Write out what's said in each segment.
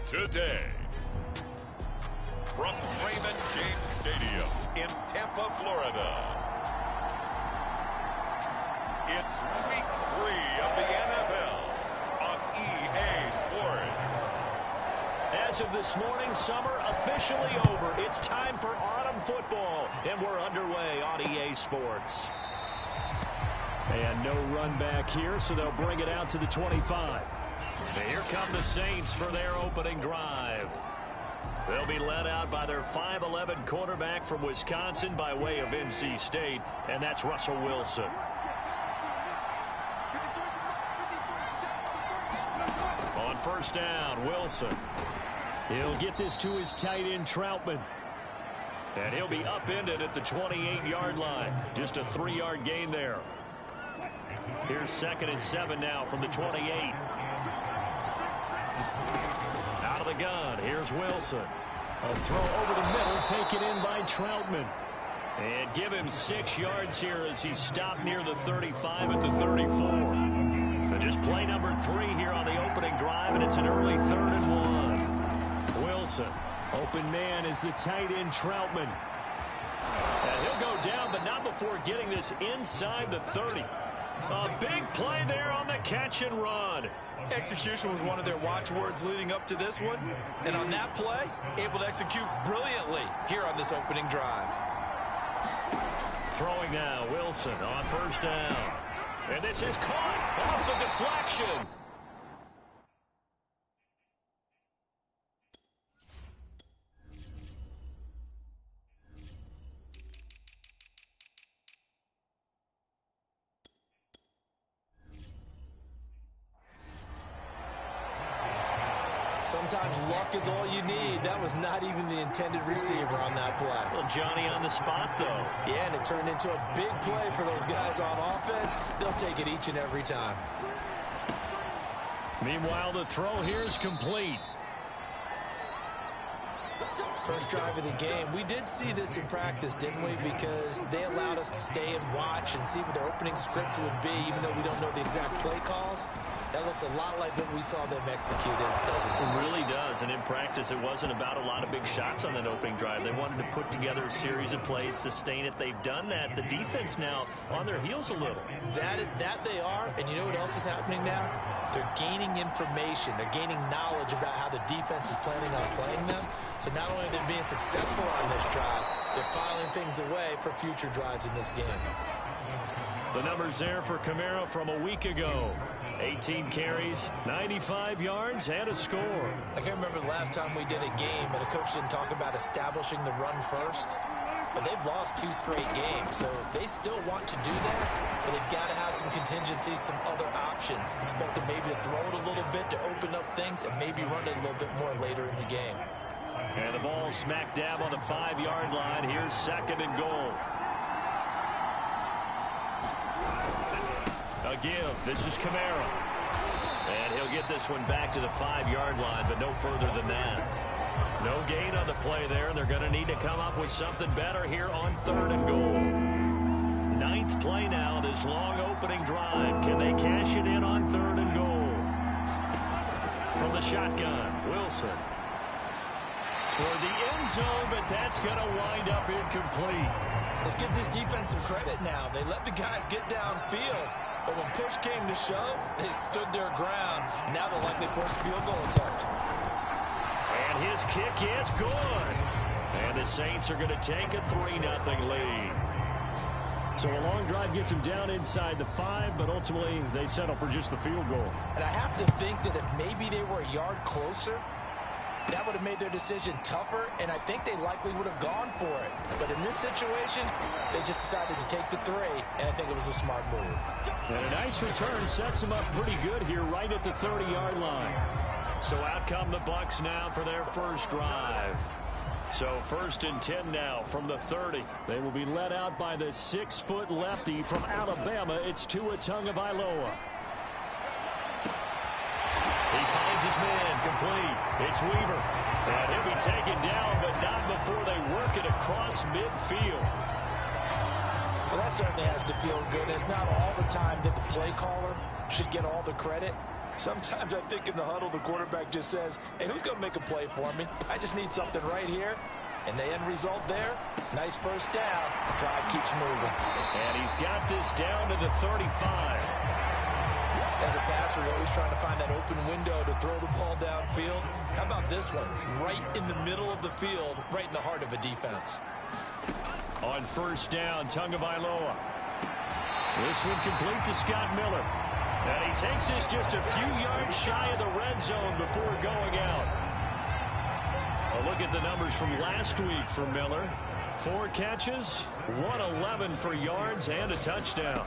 today. From Raymond James Stadium in Tampa, Florida, it's Week 3 of the NFL on EA Sports. As of this morning, summer officially over. It's time for autumn football, and we're underway on EA Sports. And no run back here, so they'll bring it out to the 25. And here come the Saints for their opening drive. They'll be led out by their 5'11" quarterback from Wisconsin by way of NC State, and that's Russell Wilson. On first down, Wilson. He'll get this to his tight end, Troutman. And he'll be upended at the 28-yard line. Just a 3-yard gain there. Here's 2nd and 7 now from the 28. Out of the gun, here's Wilson. A throw over the middle, taken in by Troutman. And give him 6 yards here as he's stopped near the 35 at the 34. And just play number 3 here on the opening drive, and it's an early 3rd and 1. Wilson, open man is the tight end, Troutman. And he'll go down, but not before getting this inside the 30. A big play there on the catch and run. Execution was one of their watchwords leading up to this one. And on that play, able to execute brilliantly here on this opening drive. Throwing now, Wilson on first down. And this is caught off the deflection. Sometimes luck is all you need. That was not even the intended receiver on that play. Well, Johnny on the spot, though. Yeah, and it turned into a big play for those guys on offense. They'll take it each and every time. Meanwhile, the throw here is complete. First drive of the game. We did see this in practice, didn't we? Because they allowed us to stay and watch and see what their opening script would be, even though we don't know the exact play calls. That looks a lot like what we saw them execute, doesn't it? It really does. And in practice, it wasn't about a lot of big shots on that opening drive. They wanted to put together a series of plays, sustain it. They've done that. The defense now on their heels a little. That they are. And you know what else is happening now? They're gaining information. They're gaining knowledge about how the defense is planning on playing them. So not only are they being successful on this drive, they're filing things away for future drives in this game. The numbers there for Kamara from a week ago. 18 carries, 95 yards, and a score. I can't remember the last time we did a game and the coach didn't talk about establishing the run first. But they've lost 2 straight games, so they still want to do that. But they've got to have some contingencies, some other options. Expect them maybe to throw it a little bit to open up things and maybe run it a little bit more later in the game. And the ball smack dab on the 5-yard line. Here's 2nd and goal. A give. This is Kamara. And he'll get this one back to the 5-yard line, but no further than that. No gain on the play there. They're going to need to come up with something better here on 3rd and goal. 9th play now, this long opening drive. Can they cash it in on 3rd and goal? From the shotgun, Wilson. Toward the end zone, but that's going to wind up incomplete. Let's give this defense some credit now. They let the guys get downfield. But when push came to shove, they stood their ground. And now they'll likely force a field goal attempt. And his kick is good. And the Saints are going to take a 3-0 lead. So a long drive gets them down inside the 5, but ultimately they settle for just the field goal. And I have to think that if maybe they were a yard closer, that would have made their decision tougher, and I think they likely would have gone for it. But in this situation, they just decided to take the 3, and I think it was a smart move. And a nice return sets them up pretty good here right at the 30-yard line. So out come the Bucs now for their first drive. So 1st and 10 now from the 30. They will be led out by the 6-foot lefty from Alabama. It's Tua Tagovailoa. He finds his man, complete. It's Weaver. And he'll be taken down, but not before they work it across midfield. Well, that certainly has to feel good. It's not all the time that the play caller should get all the credit. Sometimes I think in the huddle, the quarterback just says, hey, who's going to make a play for me? I just need something right here. And the end result there, nice first down. Drive keeps moving. And he's got this down to the 35. As a passer, you're always trying to find that open window to throw the ball downfield. How about this one? Right in the middle of the field, right in the heart of a defense. On first down, Tagovailoa. This one complete to Scott Miller. And he takes this just a few yards shy of the red zone before going out. A look at the numbers from last week for Miller. 4 catches, 111 for yards, and a touchdown.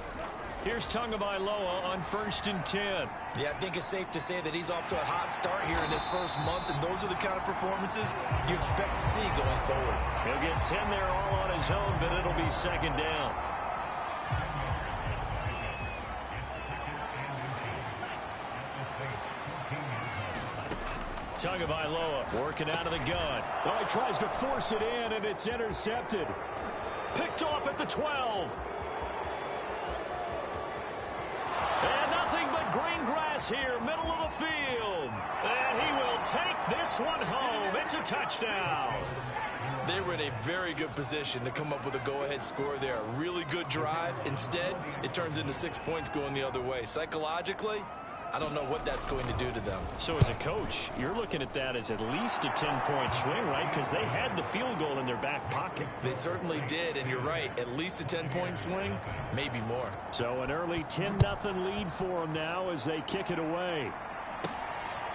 Here's Tagovailoa on first and 10. Yeah, I think it's safe to say that he's off to a hot start here in this first month, and those are the kind of performances you expect to see going forward. He'll get 10 there all on his own, but it'll be second down. Tagovailoa working out of the gun. Oh, he tries to force it in, and it's intercepted. Picked off at the 12. And nothing but green grass here, middle of the field. And he will take this one home. It's a touchdown. They were in a very good position to come up with a go-ahead score there. A really good drive. Instead, it turns into 6 points going the other way. Psychologically, I don't know what that's going to do to them. So as a coach, you're looking at that as at least a 10-point swing, right? Because they had the field goal in their back pocket. They certainly did, and you're right. At least a 10-point swing, maybe more. So an early 10-0 lead for them now as they kick it away.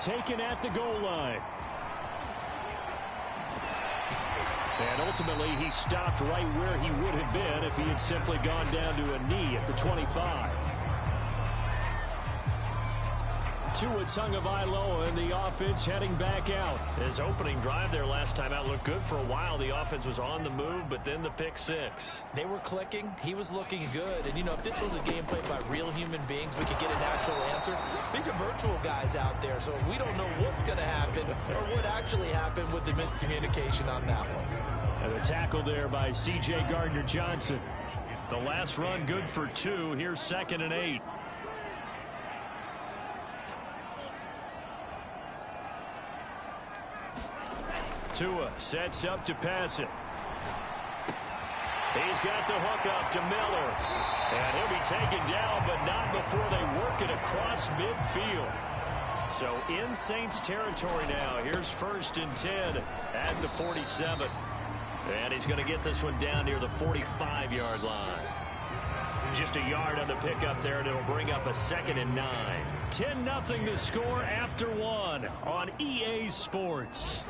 Taken at the goal line. And ultimately, he stopped right where he would have been if he had simply gone down to a knee at the 25. Tua Tagovailoa and the offense heading back out. His opening drive there last time out looked good for a while. The offense was on the move, but then the pick six. They were clicking. He was looking good. And, you know, if this was a game played by real human beings, we could get an actual answer. These are virtual guys out there, so we don't know what's going to happen or what actually happened with the miscommunication on that one. And a tackle there by C.J. Gardner-Johnson. The last run good for 2. Here's 2nd and 8. Tua sets up to pass it. He's got the hook up to Miller. And he'll be taken down, but not before they work it across midfield. So in Saints territory now. Here's 1st and 10 at the 47. And he's going to get this one down near the 45-yard line. Just a yard on the pickup there, and it'll bring up a 2nd and 9. 10-0 the score after 1 on EA Sports.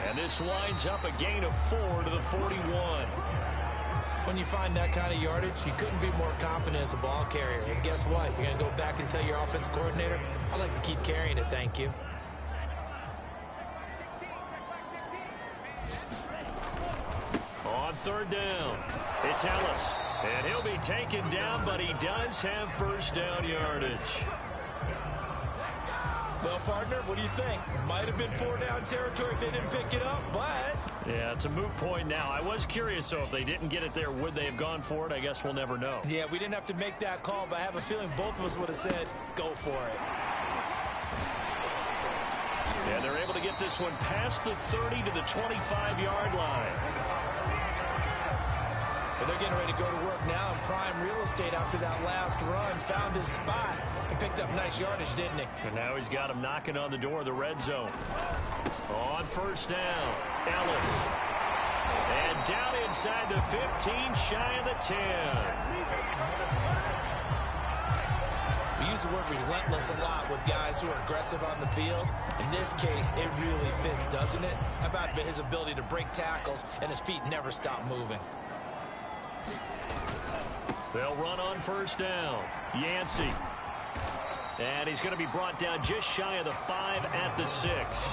And this winds up a gain of 4 to the 41. When you find that kind of yardage, you couldn't be more confident as a ball carrier. And guess what? You're going to go back and tell your offense coordinator, I'd like to keep carrying it, thank you. On 3rd down, it's Ellis. And he'll be taken down, but he does have first down yardage. Well, partner, what do you think? Might have been 4-down territory if they didn't pick it up, but... Yeah, it's a moot point now. I was curious, so if they didn't get it there, would they have gone for it? I guess we'll never know. Yeah, we didn't have to make that call, but I have a feeling both of us would have said, go for it. Yeah, they're able to get this one past the 30 to the 25-yard line. But they're getting ready to go to work now in prime real estate after that last run. Found his spot and picked up nice yardage, didn't he? And now he's got him knocking on the door of the red zone. On 1st down, Ellis. And down inside the 15, shy of the 10. We use the word relentless a lot with guys who are aggressive on the field. In this case, it really fits, doesn't it? How about his ability to break tackles and his feet never stop moving? They'll run on 1st down. Yancey. And he's going to be brought down just shy of the 5 at the 6.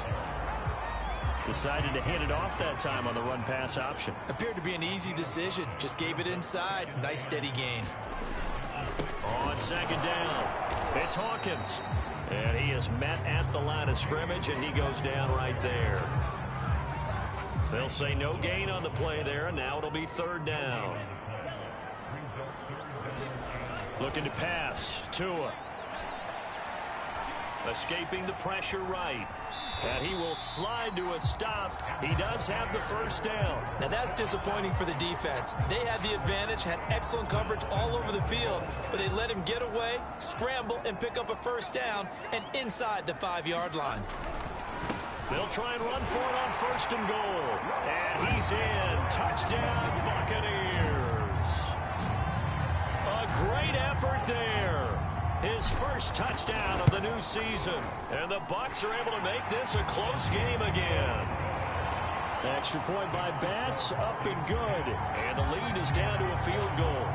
Decided to hand it off that time on the run-pass option. Appeared to be an easy decision. Just gave it inside. Nice steady gain. On 2nd down, it's Hawkins. And he is met at the line of scrimmage, and he goes down right there. They'll say no gain on the play there, and now it'll be 3rd down. Looking to pass. Tua. Escaping the pressure right. And he will slide to a stop. He does have the first down. Now that's disappointing for the defense. They had the advantage, had excellent coverage all over the field, but they let him get away, scramble, and pick up a first down, and inside the 5-yard line. They'll try and run for it on first and goal. And he's in. Touchdown, Buccaneers. A great effort there. His first touchdown of the new season. And the Bucs are able to make this a close game again. Extra point by Bass, up and good. And the lead is down to a field goal.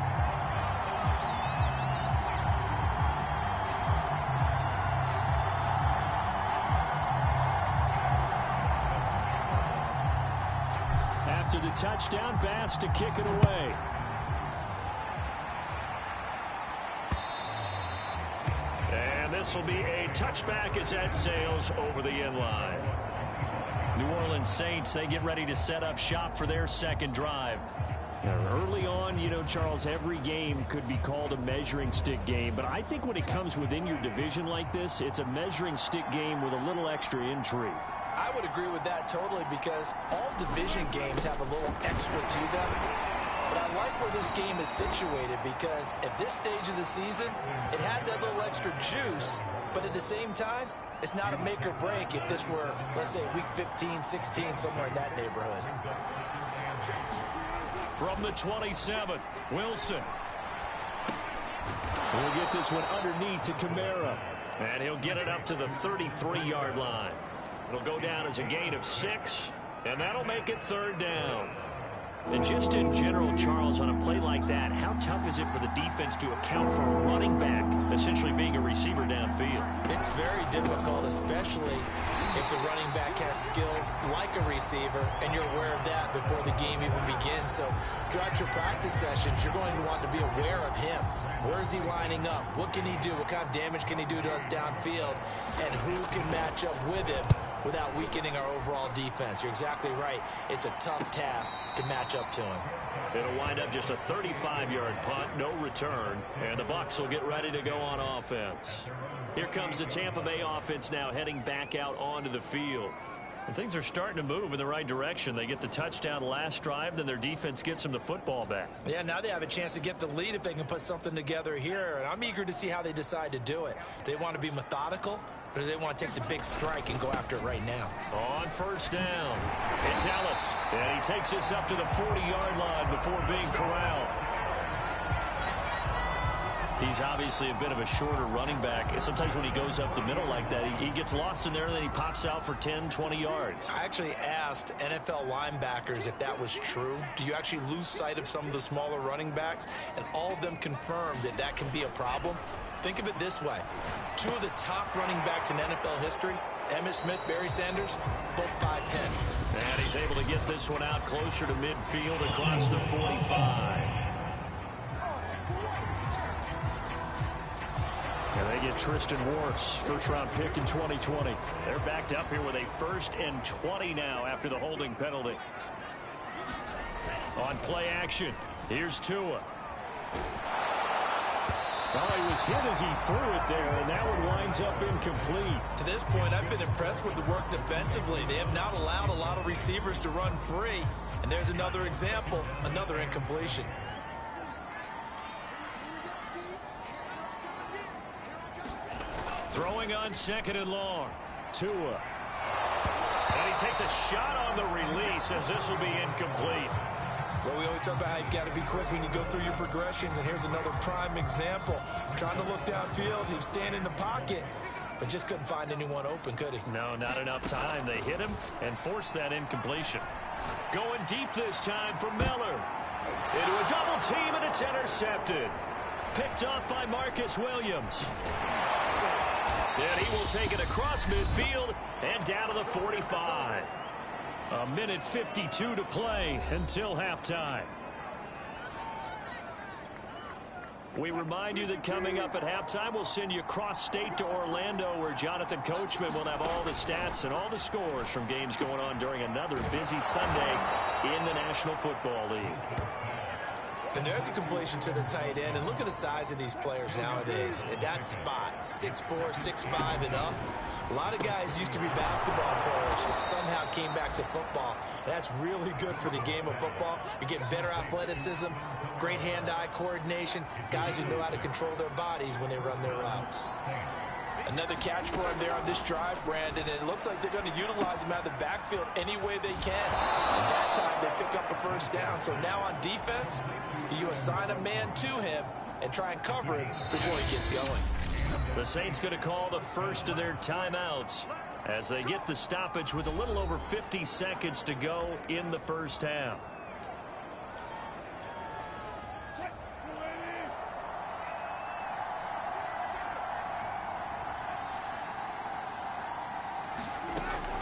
After the touchdown, Bass to kick it away. And this will be a touchback as that sails over the end line. New Orleans Saints, they get ready to set up shop for their second drive. Early on, you know, Charles, every game could be called a measuring stick game. But I think when it comes within your division like this, it's a measuring stick game with a little extra intrigue. I would agree with that totally because all division games have a little extra to them. But I like where this game is situated because at this stage of the season, it has that little extra juice, but at the same time, it's not a make or break if this were, let's say, week 15, 16, somewhere in that neighborhood. From the 27, Wilson. We'll get this one underneath to Kamara. And he'll get it up to the 33-yard line. It'll go down as a gain of 6, and that'll make it third down. And just in general, Charles, on a play like that, how tough is it for the defense to account for a running back essentially being a receiver downfield? It's very difficult, especially if the running back has skills like a receiver, and you're aware of that before the game even begins. So throughout your practice sessions, you're going to want to be aware of him. Where is he lining up? What can he do? What kind of damage can he do to us downfield? And who can match up with him without weakening our overall defense? You're exactly right. It's a tough task to match up to him. It'll wind up just a 35-yard punt, no return, and the Bucs will get ready to go on offense. Here comes the Tampa Bay offense now heading back out onto the field. And things are starting to move in the right direction. They get the touchdown last drive, then their defense gets them the football back. Yeah, now they have a chance to get the lead if they can put something together here. And I'm eager to see how they decide to do it. They want to be methodical, or do they want to take the big strike and go after it right now? On first down, it's Ellis. And he takes this up to the 40-yard line before being corralled. He's obviously a bit of a shorter running back. And sometimes when he goes up the middle like that, he gets lost in there, and then he pops out for 10, 20 yards. I actually asked NFL linebackers if that was true. Do you actually lose sight of some of the smaller running backs? And all of them confirmed that that can be a problem. Think of it this way. 2 of the top running backs in NFL history, Emmitt Smith, Barry Sanders, both 5'10". And he's able to get this one out closer to midfield across the 45. And they get Tristan Wirfs, first-round pick in 2020. They're backed up here with a 1st and 20 now after the holding penalty. On play action, here's Tua. Oh, he was hit as he threw it there, and that one winds up incomplete. To this point, I've been impressed with the work defensively. They have not allowed a lot of receivers to run free. And there's another example, another incompletion. Throwing on 2nd and long. Tua. And he takes a shot on the release as this will be incomplete. Well, we always talk about how you've got to be quick when you go through your progressions, and here's another prime example. Trying to look downfield, he was standing in the pocket, but just couldn't find anyone open, could he? No, not enough time. They hit him and forced that incompletion. Going deep this time for Miller. Into a double team, and it's intercepted. Picked off by Marcus Williams. And he will take it across midfield and down to the 45. A minute 52 to play until halftime. We remind you that coming up at halftime, we'll send you cross-state to Orlando, where Jonathan Coachman will have all the stats and all the scores from games going on during another busy Sunday in the National Football League. And there's a completion to the tight end. And look at the size of these players nowadays. At that spot, 6'4", 6'5", and up. A lot of guys used to be basketball players that somehow came back to football. And that's really good for the game of football. You're getting better athleticism, great hand-eye coordination, guys who know how to control their bodies when they run their routes. Another catch for him there on this drive, Brandon, and it looks like they're going to utilize him out of the backfield any way they can. And that time, they pick up a first down. So now on defense, do you assign a man to him and try and cover him before he gets going? The Saints going to call the first of their timeouts as they get the stoppage with a little over 50 seconds to go in the first half.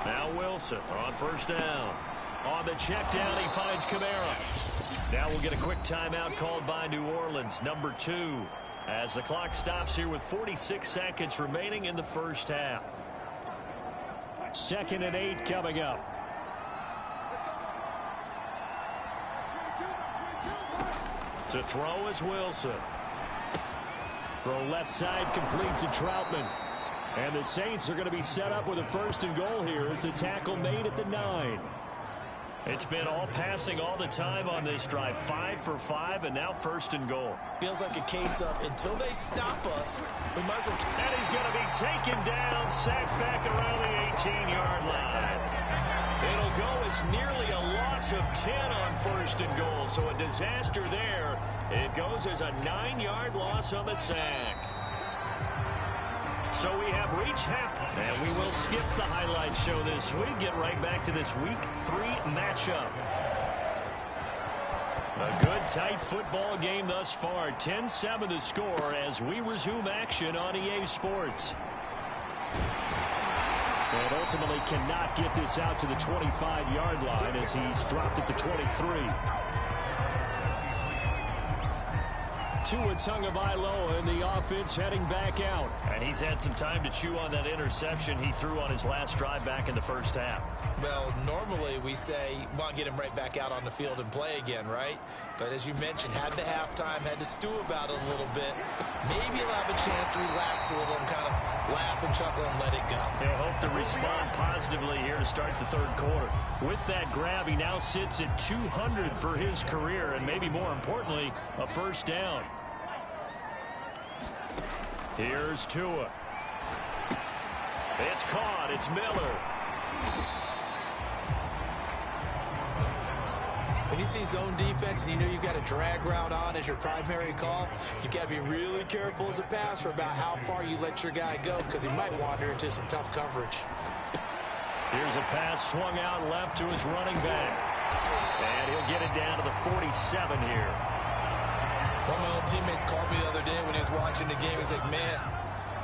Now Wilson on first down. On the check down, he finds Kamara. Now we'll get a quick timeout called by New Orleans, number 2, as the clock stops here with 46 seconds remaining in the first half. 2nd and 8 coming up. To throw is Wilson. Throw left side complete to Troutman. And the Saints are going to be set up with a 1st and goal here as the tackle made at the 9. It's been all passing all the time on this drive. 5 for 5, and now 1st and goal. Feels like a case of until they stop us, we might as well. And he's going to be taken down, sacked back around the 18-yard line. It'll go as nearly a loss of 10 on 1st and goal, so a disaster there. It goes as a 9-yard loss on the sack. So we have reached half, and we will skip the highlight show this week. Get right back to this Week 3 matchup. A good, tight football game thus far. 10-7 the score as we resume action on EA Sports. And ultimately cannot get this out to the 25-yard line as he's dropped at the 23. Tua Tagovailoa in the offense heading back out. And he's had some time to chew on that interception he threw on his last drive back in the first half. Well, normally we say, well, get him right back out on the field and play again, right? But as you mentioned, had the halftime, had to stew about it a little bit. Maybe he'll have a chance to relax a little and kind of laugh and chuckle and let it go. He'll hope to respond positively here to start the 3rd quarter. With that grab, he now sits at 200 for his career, and maybe more importantly, a 1st down. Here's Tua. It's caught. It's Miller. When you see zone defense and you know you've got a drag route on as your primary call, you got to be really careful as a passer about how far you let your guy go because he might wander into some tough coverage. Here's a pass swung out left to his running back. And he'll get it down to the 47 here. One of my old teammates called me the other day when he was watching the game. He's like, man,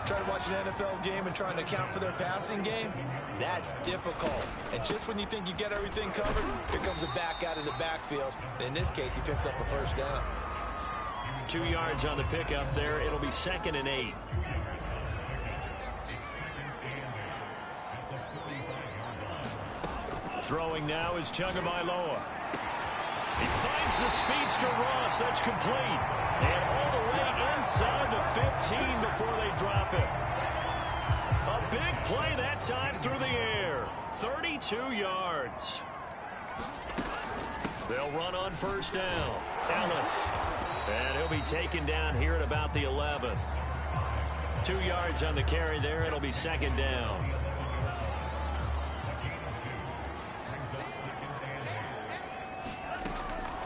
trying to watch an NFL game and trying to account for their passing game, that's difficult. And just when you think you get everything covered, here comes a back out of the backfield. And in this case, he picks up a 1st down. 2 yards on the pickup there. It'll be 2nd and 8. Throwing now is Tagovailoa. He finds the speedster Ross. That's complete. And all the way inside the 15 before they drop it. A big play that time through the air. 32 yards. They'll run on 1st down. Ellis. And he'll be taken down here at about the 11. 2 yards on the carry there. It'll be 2nd down.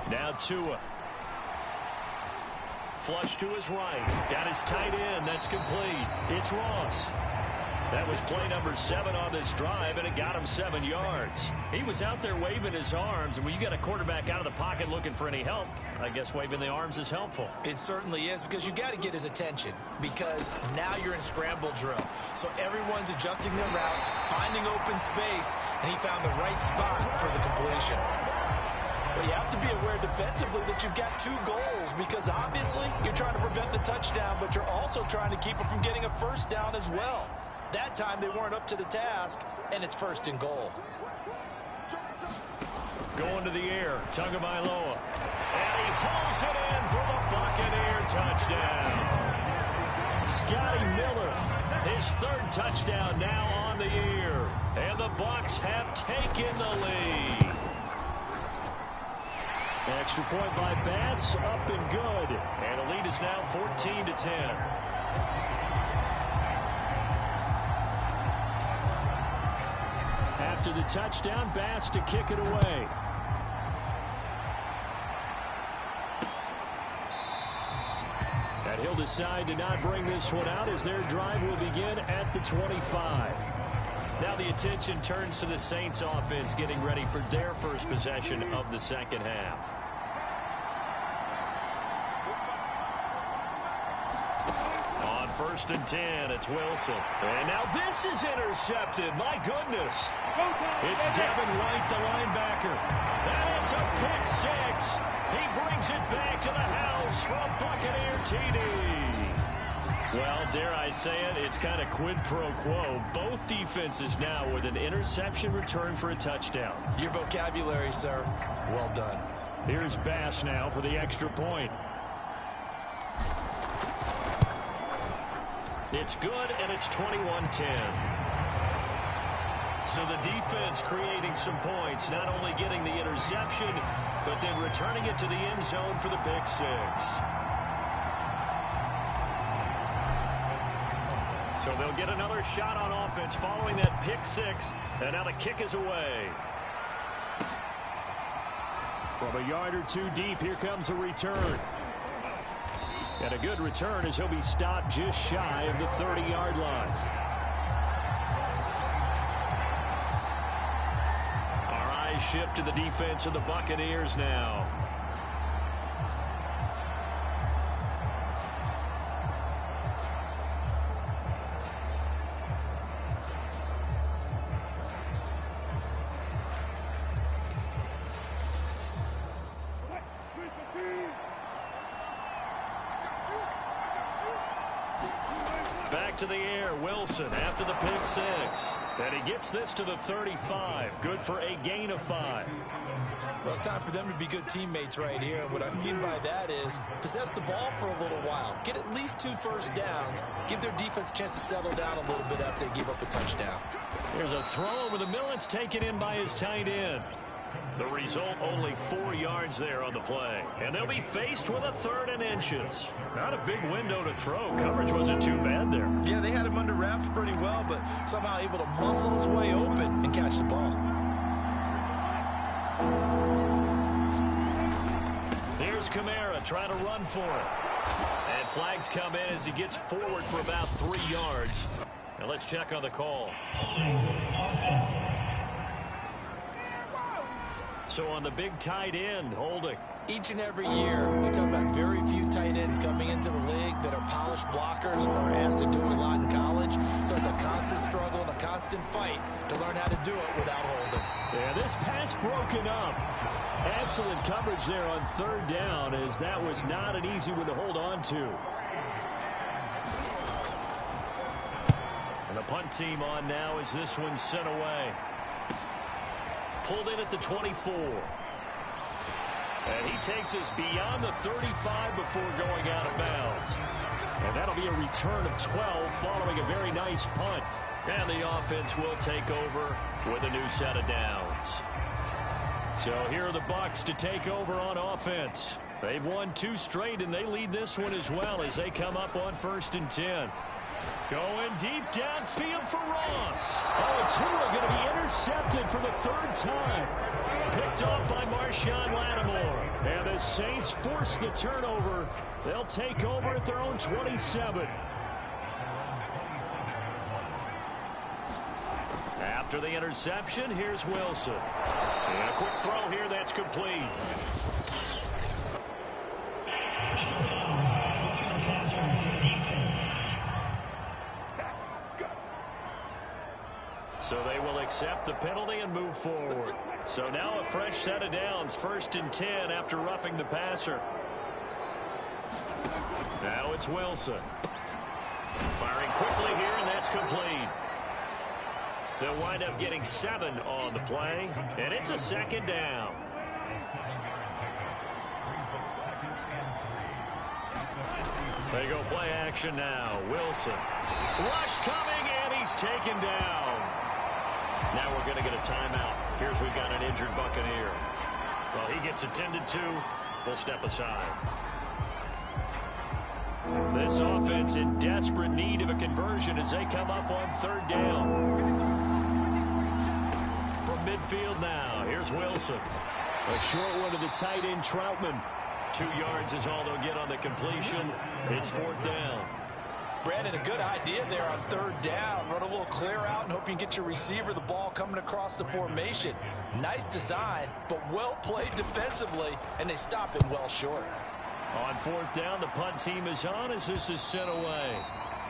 Now Tua. Flush to his right. Got his tight end. That's complete. It's Ross. That was play number 7 on this drive, and it got him 7 yards. He was out there waving his arms, and when you got a quarterback out of the pocket looking for any help, I guess waving the arms is helpful. It certainly is, because you got to get his attention, because now you're in scramble drill. So everyone's adjusting their routes, finding open space, and he found the right spot for the completion. But you have to be aware defensively that you've got 2 goals, because obviously you're trying to prevent the touchdown, but you're also trying to keep it from getting a 1st down as well. That time they weren't up to the task, and it's 1st and goal. Going to the air, Tagovailoa. And he hauls it His third touchdown now on the year. And the Bucs have taken the lead. Extra point by Bass, up and good. And the lead is now 14-10. After the touchdown, Bass to kick it away. And he'll decide to not bring this one out as their drive will begin at the 25. Now the attention turns to the Saints offense getting ready for their first possession of the second half. On 1st and 10, it's Wilson. And now this is intercepted. My goodness. It's Devin White, the linebacker. And it's a pick six. He brings it back to the house from Buccaneer TD. Well, dare I say it, it's kind of quid pro quo. Both defenses now with an interception return for a touchdown. Your vocabulary, sir. Well done. Here's Bass now for the extra point. It's good, and it's 21-10. So the defense creating some points, not only getting the interception, but then returning it to the end zone for the pick six. So they'll get another shot on offense following that pick six, and now the kick is away. From a yard or two deep, here comes a return. And a good return as he'll be stopped just shy of the 30-yard line. Our eyes shift to the defense of the Buccaneers now. Back to the air, Wilson after the pick six. And he gets this to the 35. Good for a gain of 5. Well, it's time for them to be good teammates right here. And what I mean by that is possess the ball for a little while. Get at least 2 first downs. Give their defense a chance to settle down a little bit after they give up a touchdown. Here's a throw over the middle. It's taken in by his tight end. The result, only 4 yards there on the play. And they'll be faced with a 3rd and inches. Not a big window to throw. Coverage wasn't too bad there. Yeah, they had him under wraps pretty well, but somehow able to muscle his way open and catch the ball. Here's Kamara trying to run for it. And flags come in as he gets forward for about 3 yards. Now let's check on the call. So on the big tight end, holding. Each and every year, we talk about very few tight ends coming into the league that are polished blockers or are asked to do a lot in college. So it's a constant struggle and a constant fight to learn how to do it without holding. Yeah, this pass broken up. Excellent coverage there on 3rd down, as that was not an easy one to hold on to. And the punt team on now as this one's sent away. Pulled in at the 24. And he takes us beyond the 35 before going out of bounds. And that'll be a return of 12 following a very nice punt. And the offense will take over with a new set of downs. So here are the Bucs to take over on offense. They've won 2 straight, and they lead this one as well as they come up on 1st and 10. Going deep downfield for Ross. Oh, and Tua going to be intercepted for the 3rd time. Picked off by Marshawn Lattimore. And the Saints force the turnover. They'll take over at their own 27. After the interception, here's Wilson. And a quick throw here that's complete. So they will accept the penalty and move forward. So now a fresh set of downs, 1st and 10 after roughing the passer. Now it's Wilson. Firing quickly here, and that's complete. They'll wind up getting 7 on the play, and it's a 2nd down. They go play action now. Wilson. Rush coming, and he's taken down. Now we're going to get a timeout. Here's we've got an injured Buccaneer. Well, he gets attended to. We'll step aside. This offense in desperate need of a conversion as they come up on third down. From midfield now, here's Wilson. A short one to the tight end, Troutman. 2 yards is all they'll get on the completion. It's fourth down. Brandon, a good idea there on third down. Run a little clear out and hope you can get your receiver the ball coming across the formation. Nice design, but well played defensively, and they stop it well short. On fourth down, the punt team is on as this is sent away.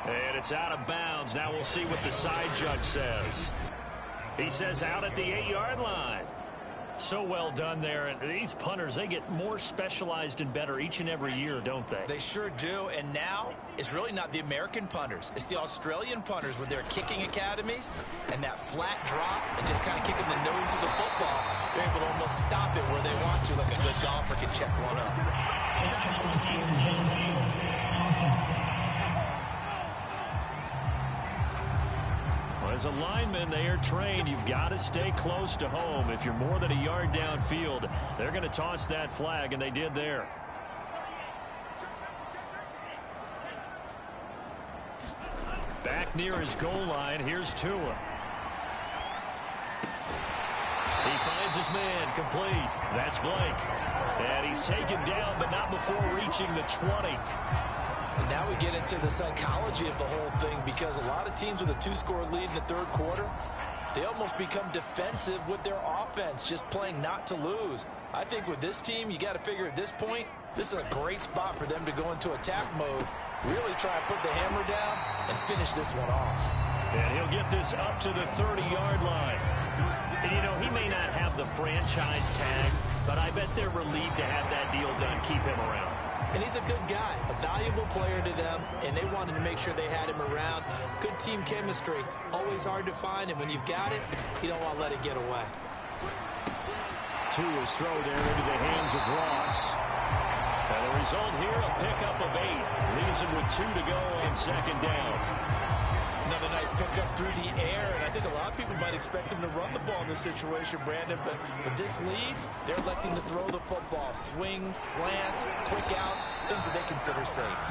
And it's out of bounds. Now we'll see what the side judge says. He says out at the 8-yard line. So well done there. And these punters, they get more specialized and better each and every year, don't they? They sure do. And now it's really not the American punters. It's the Australian punters with their kicking academies and that flat drop and just kind of kicking the nose of the football. They're able to almost stop it where they want to, like a good golfer can check one up. As a lineman, they are trained. You've got to stay close to home. If you're more than a yard downfield, they're going to toss that flag, and they did there. Back near his goal line, here's Tua. He finds his man, complete. That's Blake. And he's taken down, but not before reaching the 20. And now we get into the psychology of the whole thing, because a lot of teams with a 2-score lead in the third quarter, they almost become defensive with their offense, just playing not to lose. I think with this team, you got to figure at this point, this is a great spot for them to go into attack mode, really try and put the hammer down and finish this one off. And he'll get this up to the 30-yard line. And, you know, he may not have the franchise tag, but I bet they're relieved to have that deal done, keep him around. And he's a good guy, a valuable player to them, and they wanted to make sure they had him around. Good team chemistry, always hard to find, and when you've got it, you don't want to let it get away. Tua's throw there into the hands of Ross. And the result here, a pickup of 8. Leaves him with 2 to go on second down. Another nice pickup through the air, and I think a lot of people might expect him to run the ball in this situation, Brandon, but with this lead, they're electing to throw the football. Swings, slants, quick outs, things that they consider safe.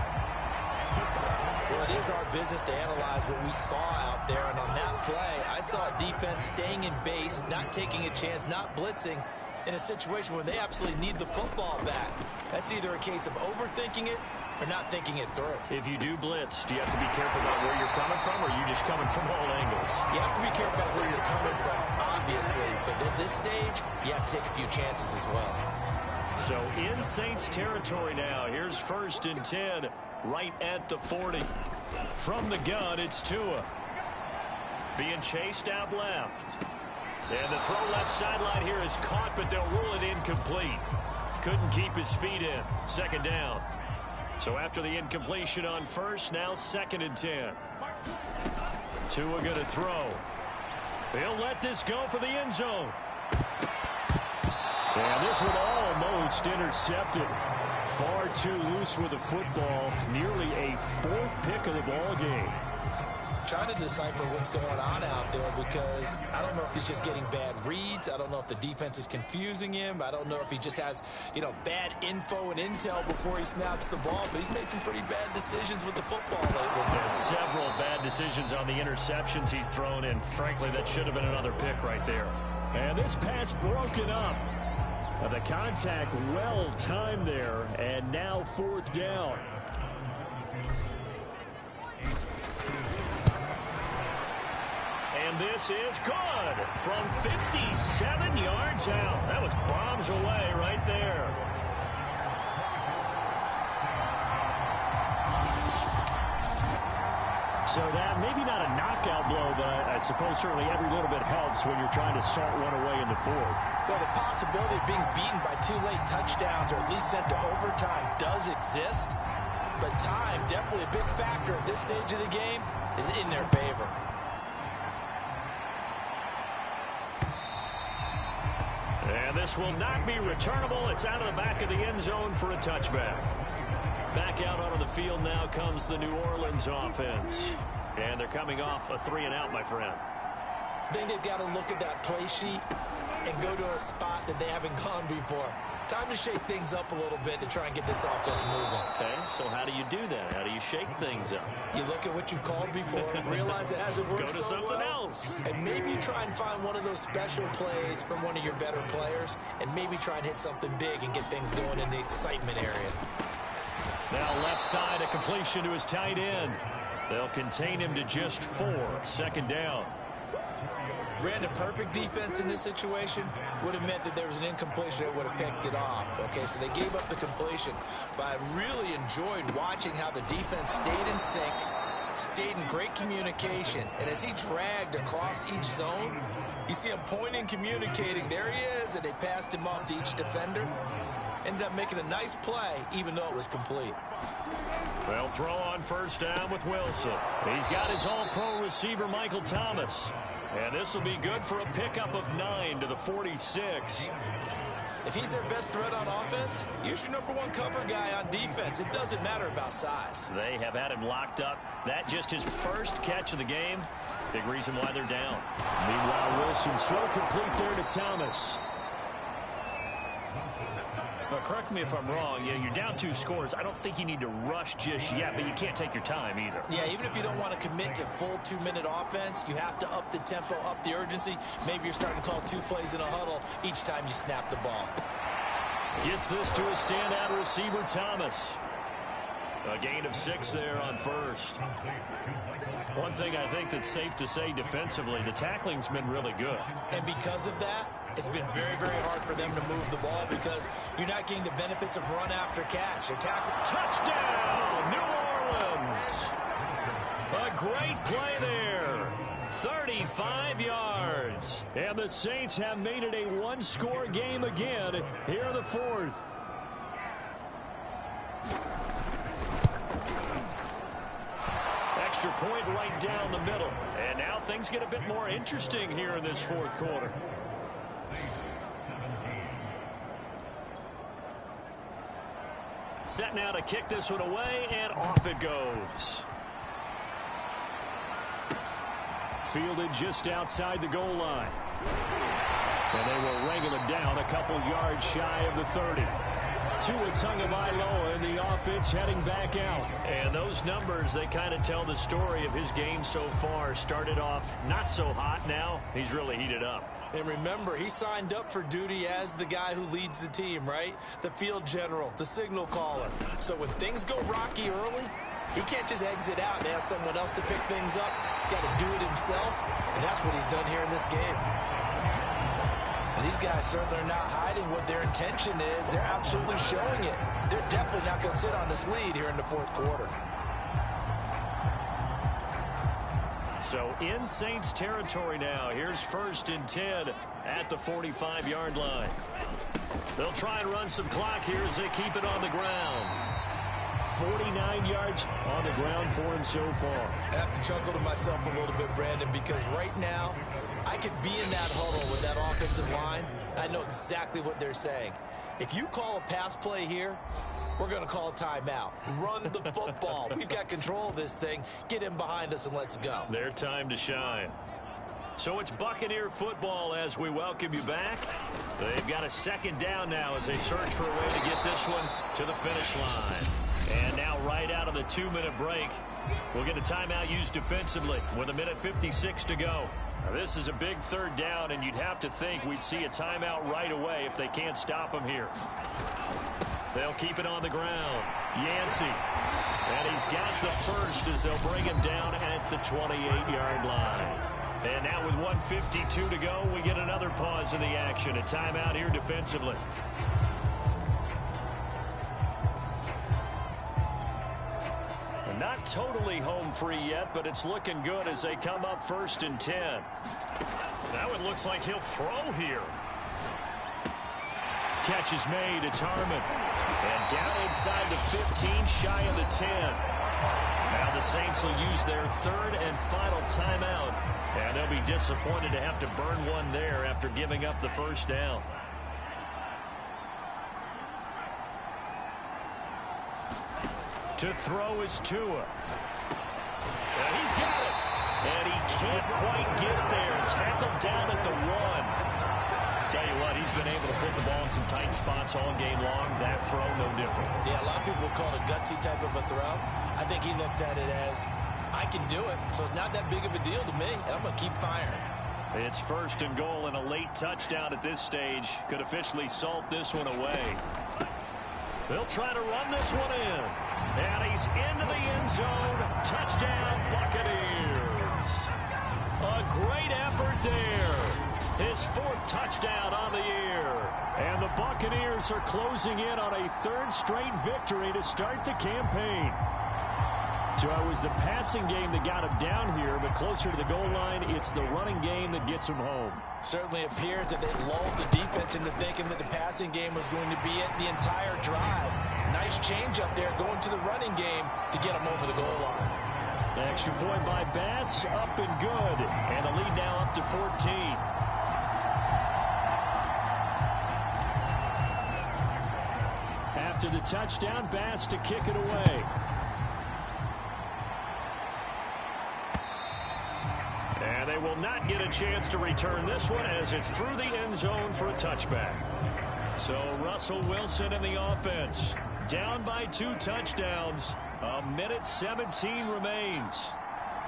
Well, it is our business to analyze what we saw out there, and on that play, I saw a defense staying in base, not taking a chance, not blitzing, in a situation where they absolutely need the football back. That's either a case of overthinking it or not thinking it through. If you do blitz, do you have to be careful about where you're coming from, or are you just coming from all angles? You have to be careful about where you're coming from, obviously, but at this stage, you have to take a few chances as well. So in Saints territory now, here's 1st and 10, right at the 40. From the gun, it's Tua. Being chased out left. And the throw left sideline here is caught, but they'll rule it incomplete. Couldn't keep his feet in. Second down. So after the incompletion on first, now 2nd and 10. Tua going to throw. He'll let this go for the end zone. And this one almost intercepted. Far too loose with the football. Nearly a 4th pick of the ball game. Trying to decipher what's going on out there, because I don't know if he's just getting bad reads. I don't know if the defense is confusing him. I don't know if he just has, bad info and intel before he snaps the ball. But he's made some pretty bad decisions with the football lately. Yeah, several bad decisions on the interceptions he's thrown, and frankly, that should have been another pick right there. And this pass broken up. The contact well timed there, and now 4th down. And this is good from 57 yards out. That was bombs away right there. So that maybe not a knockout blow, but I suppose certainly every little bit helps when you're trying to salt one away in the 4th. Well, the possibility of being beaten by 2 late touchdowns or at least sent to overtime does exist. But time, definitely a big factor at this stage of the game, is in their favor. And this will not be returnable. It's out of the back of the end zone for a touchback. Back out onto the field now comes the New Orleans offense. And they're coming off a 3-and-out, my friend. I think they've got to look at that play sheet and go to a spot that they haven't gone before. Time to shake things up a little bit to try and get this offense moving. Okay, so how do you do that? How do you shake things up? You look at what you called before, realize it hasn't worked Go to so something well, else. and maybe you try and find one of those special plays from one of your better players, and maybe try and hit something big and get things going in the excitement area. Now left side, a completion to his tight end. They'll contain him to just 4. 2nd down. Brandon, perfect defense in this situation would have meant that there was an incompletion that would have picked it off. Okay, so they gave up the completion. But I really enjoyed watching how the defense stayed in sync, stayed in great communication. And as he dragged across each zone, you see him pointing, communicating. There he is, and they passed him off to each defender. Ended up making a nice play, even though it was complete. They'll throw on 1st down with Wilson. He's got his all-pro receiver, Michael Thomas. And this will be good for a pickup of 9 to the 46. If he's their best threat on offense, use your #1 cover guy on defense. It doesn't matter about size. They have had him locked up. That just his first catch of the game. Big reason why they're down. Meanwhile, Wilson throw complete there to Thomas. But correct me if I'm wrong. You're down 2 scores. I don't think you need to rush just yet, but you can't take your time either. Yeah, even if you don't want to commit to full 2-minute offense, you have to up the tempo, up the urgency. Maybe you're starting to call 2 plays in a huddle each time you snap the ball. Gets this to a standout receiver, Thomas. A gain of 6 there on 1st. One thing I think that's safe to say defensively, the tackling's been really good. And because of that, it's been very, very hard for them to move the ball because you're not getting the benefits of run after catch. They're tackling. Touchdown, New Orleans. A great play there. 35 yards. And the Saints have made it a 1-score game again here in the 4th. Extra point right down the middle. And now things get a bit more interesting here in this 4th quarter. Set now to kick this one away, and off it goes. Fielded just outside the goal line. And they will wrangle it down a couple yards shy of the 30. Tua Tagovailoa in the offense heading back out. And those numbers, they kind of tell the story of his game so far. Started off not so hot. Now he's really heated up. And remember, he signed up for duty as the guy who leads the team, right? The field general, the signal caller. So when things go rocky early, he can't just exit out and ask someone else to pick things up. He's got to do it himself, and that's what he's done here in this game. And these guys certainly are not hiding what their intention is. They're absolutely showing it. They're definitely not going to sit on this lead here in the 4th quarter. So in Saints territory now. Here's 1st and 10 at the 45-yard line. They'll try and run some clock here as they keep it on the ground. 49 yards on the ground for him so far. I have to chuckle to myself a little bit, Brandon, because right now I could be in that huddle with that offensive line. I know exactly what they're saying. If you call a pass play here, we're going to call a timeout. Run the football. We've got control of this thing. Get him behind us and let's go. Their time to shine. So it's Buccaneer football as we welcome you back. They've got a 2nd down now as they search for a way to get this one to the finish line. And now right out of the 2-minute break, we'll get a timeout used defensively with 1:56 to go. Now, this is a big 3rd down, and you'd have to think we'd see a timeout right away if they can't stop him here. They'll keep it on the ground. Yancey. And he's got the first as they'll bring him down at the 28-yard line. And now with 1:52 to go, we get another pause in the action. A timeout here defensively. Not totally home free yet, but it's looking good as they come up 1st and 10. That one looks like he'll throw here. Catch is made. It's Harmon. And down inside the 15, shy of the 10. Now the Saints will use their 3rd and final timeout. And they'll be disappointed to have to burn one there after giving up the 1st down. To throw is Tua. And he's got it. And he can't quite get there. Tackled down at the 1. Tell you what, he's been able to put the ball in some tight spots all game long. That throw, no different. Yeah, a lot of people call it a gutsy type of a throw. I think he looks at it as, I can do it, so it's not that big of a deal to me, and I'm going to keep firing. It's 1st and goal and a late touchdown at this stage. Could officially salt this one away. They'll try to run this one in. And he's into the end zone. Touchdown, Buccaneers. A great effort there. His 4th touchdown on the year. And the Buccaneers are closing in on a 3rd straight victory to start the campaign. So it was the passing game that got him down here, but closer to the goal line, it's the running game that gets him home. Certainly appears that they lulled the defense into thinking that the passing game was going to be it the entire drive. Nice change up there going to the running game to get him over the goal line. Extra point by Bass, up and good. And the lead now up to 14. After the touchdown, Bass to kick it away. And they will not get a chance to return this one as it's through the end zone for a touchback. So Russell Wilson in the offense. Down by 2 touchdowns. 1:17 remains.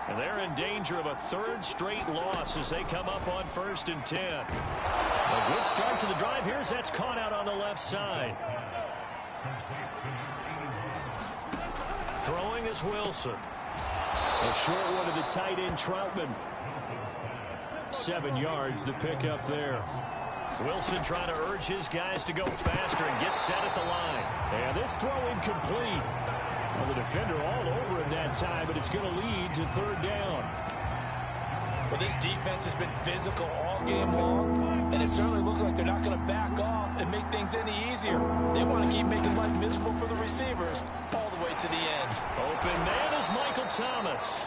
And they're in danger of a 3rd straight loss as they come up on 1st and 10. A good start to the drive. Here's that's caught out on the left side. Throwing is Wilson. A short one to the tight end, Troutman. 7 yards, the pickup there. Wilson trying to urge his guys to go faster and get set at the line. And this throw incomplete. Well, the defender all over him that time, but it's going to lead to 3rd down. Well, this defense has been physical all game long, and it certainly looks like they're not going to back off and make things any easier. They want to keep making life miserable for the receivers all the way to the end. Open man is Michael Thomas.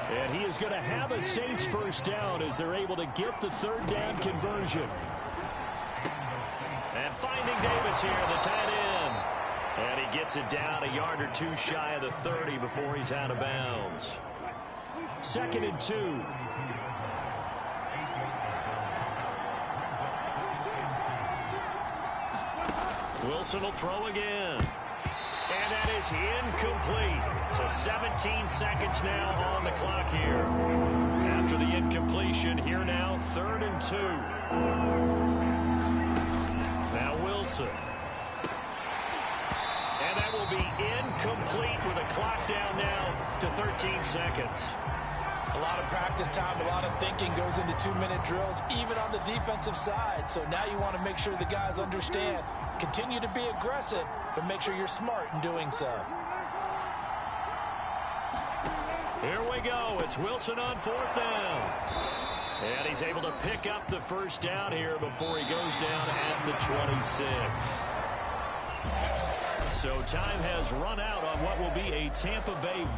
And he is going to have a Saints 1st down as they're able to get the 3rd down conversion. And finding Davis here, the tight end. And he gets it down a yard or 2 shy of the 30 before he's out of bounds. 2nd and 2. Wilson will throw again. And that is incomplete. So 17 seconds now on the clock here. After the incompletion, here now, 3rd and 2. Now Wilson. And that will be incomplete with a clock down now to 13 seconds. A lot of practice time, a lot of thinking goes into 2-minute drills, even on the defensive side. So now you want to make sure the guys understand. Continue to be aggressive, but make sure you're smart in doing so. Here we go. It's Wilson on 4th down. And he's able to pick up the 1st down here before he goes down at the 26. So time has run out on what will be a Tampa Bay victory.